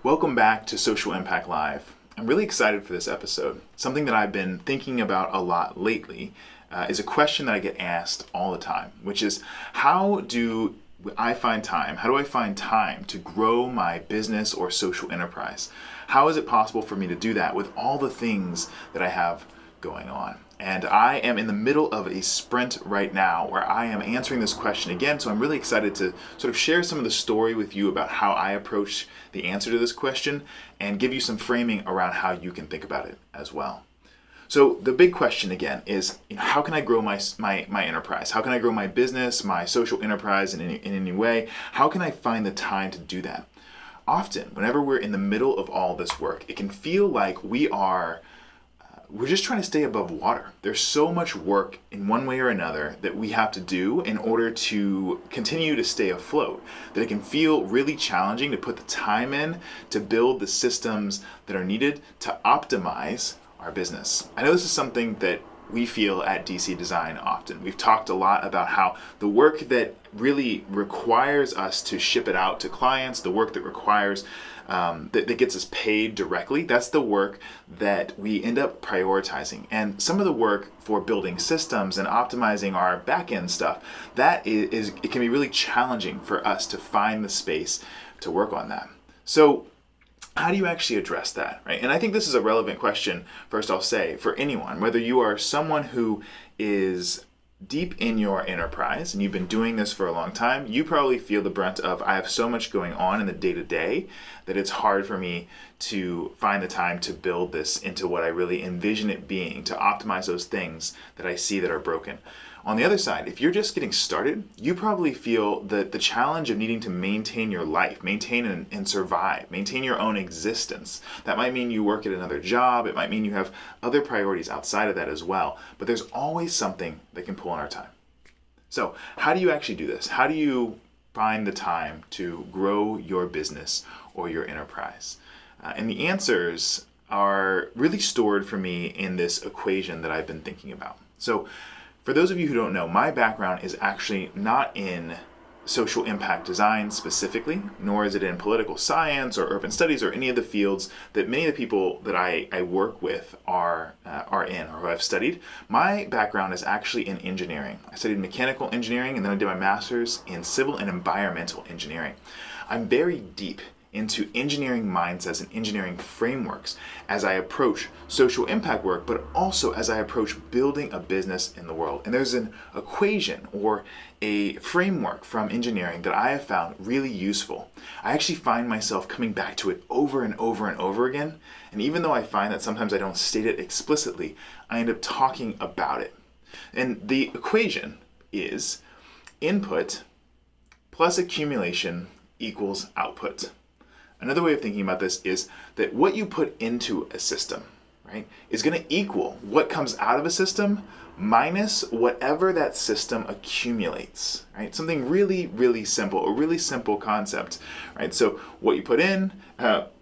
Welcome back to Social Impact Live. I'm really excited for this episode. Something that I've been thinking about a lot lately is a question that I get asked all the time, which is how do I find time? How do I find time to grow my business or social enterprise? How is it possible for me to do that with all the things that I have going on? And I am in the middle of a sprint right now where I am answering this question again. So I'm really excited to sort of share some of the story with you about how I approach the answer to this question and give you some framing around how you can think about it as well. So the big question again is, how can I grow my enterprise? How can I grow my business, my social enterprise in any way? How can I find the time to do that? Often, whenever we're in the middle of all this work, it can feel like we're just trying to stay above water. There's so much work in one way or another that we have to do in order to continue to stay afloat, that it can feel really challenging to put the time in to build the systems that are needed to optimize our business. I know this is something that we feel at DC Design often. We've talked a lot about how the work that really requires us to ship it out to clients, the work that requires that gets us paid directly, that's the work that we end up prioritizing. And some of the work for building systems and optimizing our back-end stuff, it can be really challenging for us to find the space to work on that. So how do you actually address that, right? And I think this is a relevant question, first I'll say, for anyone, whether you are someone who is deep in your enterprise and you've been doing this for a long time, you probably feel the brunt of, I have so much going on in the day-to-day that it's hard for me to find the time to build this into what I really envision it being, to optimize those things that I see that are broken. On the other side, if you're just getting started, you probably feel the challenge of needing to maintain your life, maintain and survive, maintain your own existence. That might mean you work at another job. It might mean you have other priorities outside of that as well. But there's always something that can pull on our time. So how do you actually do this? How do you find the time to grow your business or your enterprise? And the answers are really stored for me in this equation that I've been thinking about. So for those of you who don't know, my background is actually not in social impact design specifically, nor is it in political science or urban studies or any of the fields that many of the people that I work with are in or who I've studied. My background is actually in engineering. I studied mechanical engineering and then I did my master's in civil and environmental engineering. I'm very deep into engineering mindsets and engineering frameworks as I approach social impact work, but also as I approach building a business in the world. And there's an equation or a framework from engineering that I have found really useful. I actually find myself coming back to it over and over and over again. And even though I find that sometimes I don't state it explicitly, I end up talking about it. And the equation is input plus accumulation equals output. Another way of thinking about this is that what you put into a system, right, is going to equal what comes out of a system minus whatever that system accumulates, right? Something really, really simple, a really simple concept, right? So what you put in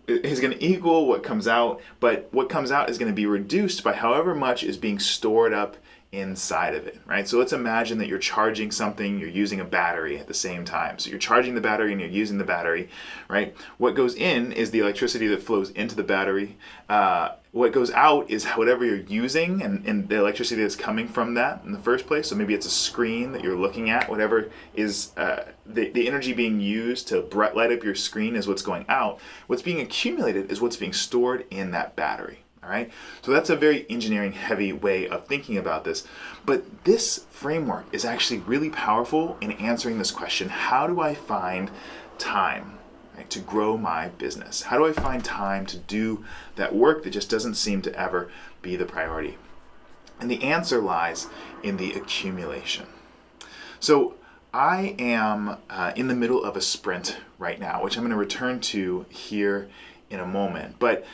is going to equal what comes out, but what comes out is going to be reduced by however much is being stored up inside of it, right? So let's imagine that you're charging something, you're using a battery at the same time. So you're charging the battery and you're using the battery, right? What goes in is the electricity that flows into the battery. What goes out is whatever you're using and the electricity that's coming from that in the first place. So maybe it's a screen that you're looking at, whatever is the energy being used to light up your screen is what's going out. What's being accumulated is what's being stored in that battery. All right, so that's a very engineering heavy way of thinking about this. But this framework is actually really powerful in answering this question: how do I find time, right, to grow my business? How do I find time to do that work that just doesn't seem to ever be the priority? And the answer lies in the accumulation. So I am in the middle of a sprint right now, which I'm going to return to here in a moment. But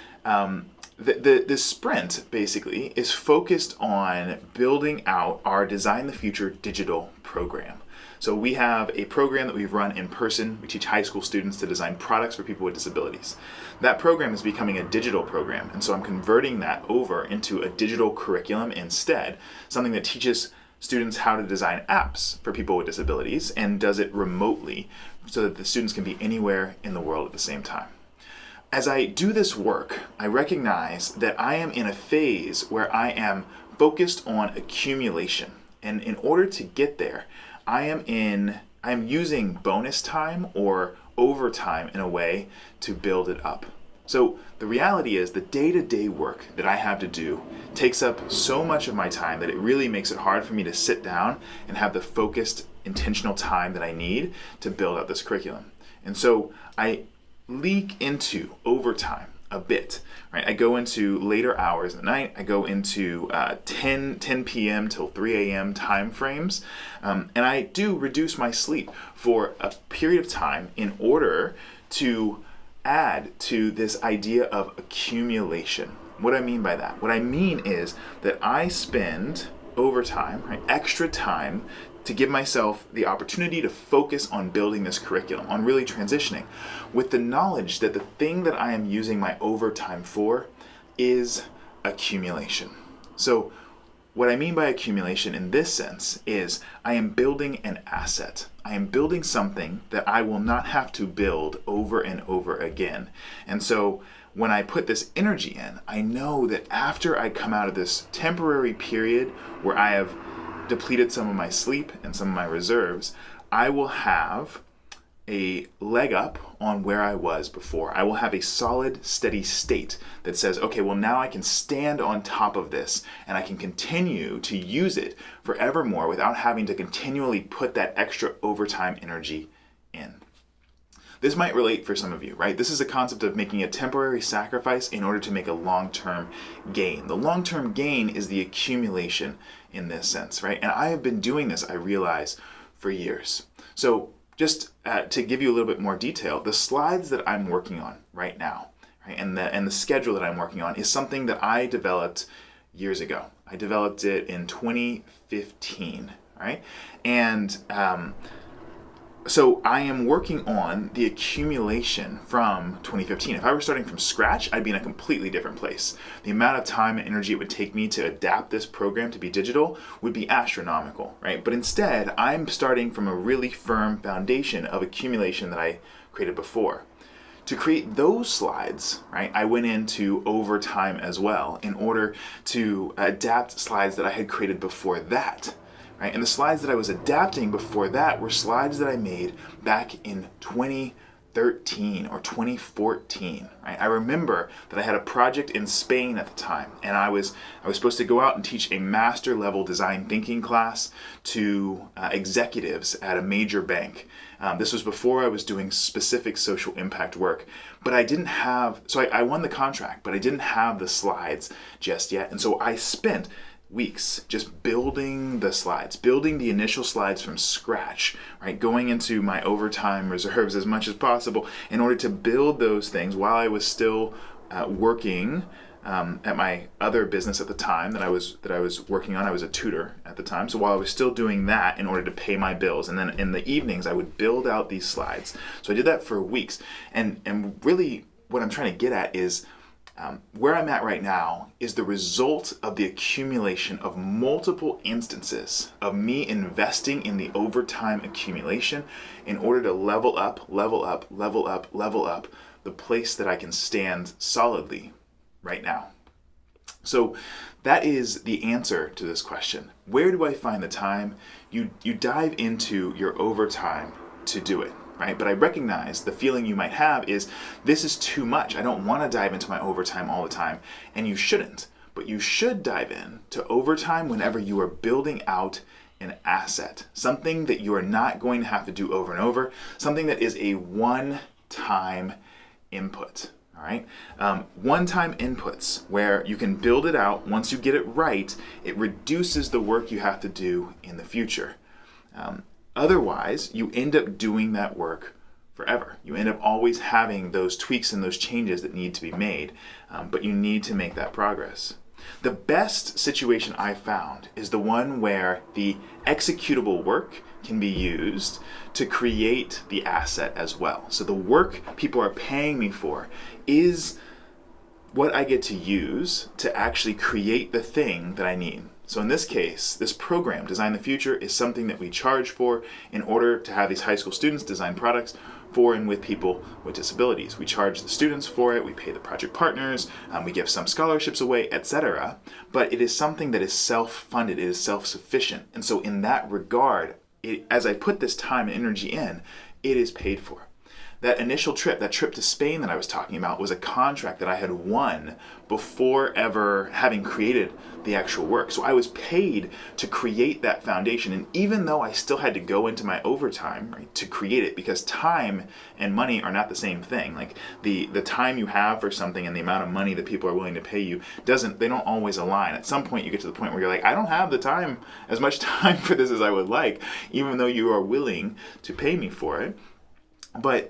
the sprint basically is focused on building out our Design the Future digital program. So we have a program that we've run in person. We teach high school students to design products for people with disabilities. That program is becoming a digital program, and so I'm converting that over into a digital curriculum instead, something that teaches students how to design apps for people with disabilities and does it remotely so that the students can be anywhere in the world at the same time. as I do this work, I recognize that I am in a phase where I am focused on accumulation. And in order to get there, I'm using bonus time or overtime in a way to build it up. So the reality is the day-to-day work that I have to do takes up so much of my time that it really makes it hard for me to sit down and have the focused, intentional time that I need to build out this curriculum. And so I leak into overtime a bit, right? I go into later hours at night. I go into 10 p.m. till 3 a.m. time frames. And I do reduce my sleep for a period of time in order to add to this idea of accumulation. What do I mean by that? What I mean is that I spend overtime, right, extra time to give myself the opportunity to focus on building this curriculum, on really transitioning, with the knowledge that the thing that I am using my overtime for is accumulation. So what I mean by accumulation in this sense is I am building an asset. I am building something that I will not have to build over and over again. And so when I put this energy in, I know that after I come out of this temporary period where I have depleted some of my sleep and some of my reserves, I will have a leg up on where I was before. I will have a solid, steady state that says, okay, well now I can stand on top of this and I can continue to use it forevermore without having to continually put that extra overtime energy in. This might relate for some of you, right? This is a concept of making a temporary sacrifice in order to make a long-term gain. The long-term gain is the accumulation in this sense, right? And I have been doing this, I realize, for years. So just to give you a little bit more detail, the slides that I'm working on right now, right, and the schedule that I'm working on is something that I developed years ago. I developed it in 2015, right? And so I am working on the accumulation from 2015. If I were starting from scratch, I'd be in a completely different place. The amount of time and energy it would take me to adapt this program to be digital would be astronomical, right? But instead, I'm starting from a really firm foundation of accumulation that I created before. To create those slides, right, I went into overtime as well in order to adapt slides that I had created before that. Right? And the slides that I was adapting before that were slides that I made back in 2013 or 2014. Right? I remember that I had a project in Spain at the time, and I was supposed to go out and teach a master level design thinking class to executives at a major bank. This was before I was doing specific social impact work, but I didn't have, so I won the contract, but I didn't have the slides just yet. And so I spent weeks just building the slides, building the initial slides from scratch, right? Going into my overtime reserves as much as possible in order to build those things while I was still working at my other business at the time that I was working on. I was a tutor at the time. So while I was still doing that in order to pay my bills, and then in the evenings I would build out these slides. So I did that for weeks. And really what I'm trying to get at is where I'm at right now is the result of the accumulation of multiple instances of me investing in the overtime accumulation in order to level up the place that I can stand solidly right now. So that is the answer to this question. Where do I find the time? You dive into your overtime to do it. Right? But I recognize the feeling you might have is, this is too much. I don't want to dive into my overtime all the time. And you shouldn't. But you should dive in to overtime whenever you are building out an asset. Something that you are not going to have to do over and over. Something that is a one-time input. All right? One-time inputs where you can build it out. Once you get it right, it reduces the work you have to do in the future. Otherwise, you end up doing that work forever. You end up always having those tweaks and those changes that need to be made, but you need to make that progress. The best situation I've found is the one where the executable work can be used to create the asset as well. So the work people are paying me for is what I get to use to actually create the thing that I need. So in this case, this program, Design the Future, is something that we charge for in order to have these high school students design products for and with people with disabilities. We charge the students for it, we pay the project partners, we give some scholarships away, etc. But it is something that is self-funded, it is self-sufficient. And so in that regard, as I put this time and energy in, it is paid for. That initial trip, that trip to Spain that I was talking about, was a contract that I had won before ever having created the actual work. So I was paid to create that foundation. And even though I still had to go into my overtime, right, to create it, because time and money are not the same thing. Like the time you have for something and the amount of money that people are willing to pay you they don't always align. At some point you get to the point where you're like, I don't have the time, as much time for this as I would like, even though you are willing to pay me for it. But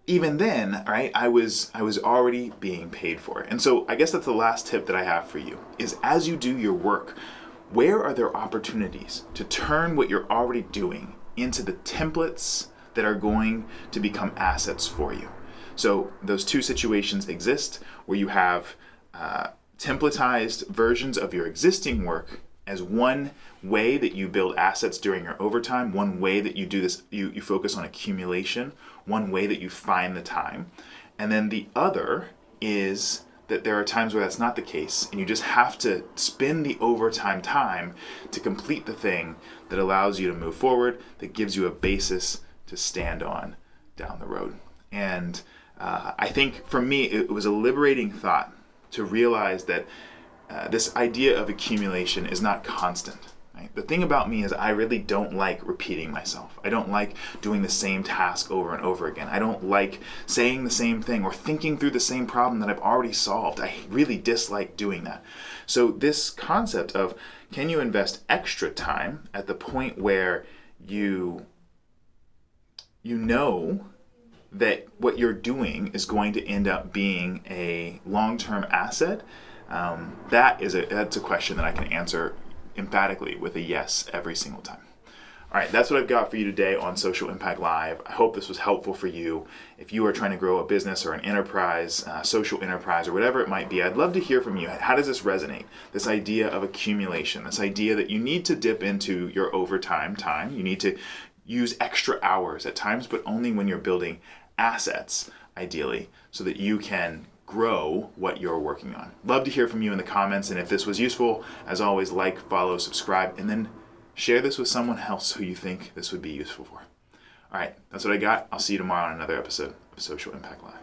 even then, right, I was already being paid for it. And so I guess that's the last tip that I have for you, is as you do your work, where are there opportunities to turn what you're already doing into the templates that are going to become assets for you? So those two situations exist where you have templatized versions of your existing work as one way that you build assets during your overtime, one way that you do this, you focus on accumulation, one way that you find the time. And then the other is that there are times where that's not the case, and you just have to spend the overtime time to complete the thing that allows you to move forward, that gives you a basis to stand on down the road. And I think for me, it was a liberating thought to realize that this idea of accumulation is not constant. Right? The thing about me is I really don't like repeating myself. I don't like doing the same task over and over again. I don't like saying the same thing or thinking through the same problem that I've already solved. I really dislike doing that. So this concept of, can you invest extra time at the point where you know that what you're doing is going to end up being a long-term asset? That's a question that I can answer emphatically with a yes every single time. All right, that's what I've got for you today on Social Impact Live. I hope this was helpful for you. If you are trying to grow a business or an enterprise, social enterprise, or whatever it might be, I'd love to hear from you. How does this resonate? This idea of accumulation, this idea that you need to dip into your overtime time. You need to use extra hours at times, but only when you're building assets, ideally, so that you can grow what you're working on. Love to hear from you in the comments, and if this was useful, as always, like, follow, subscribe, and then share this with someone else who you think this would be useful for. All right, that's what I got. I'll see you tomorrow on another episode of Social Impact Live.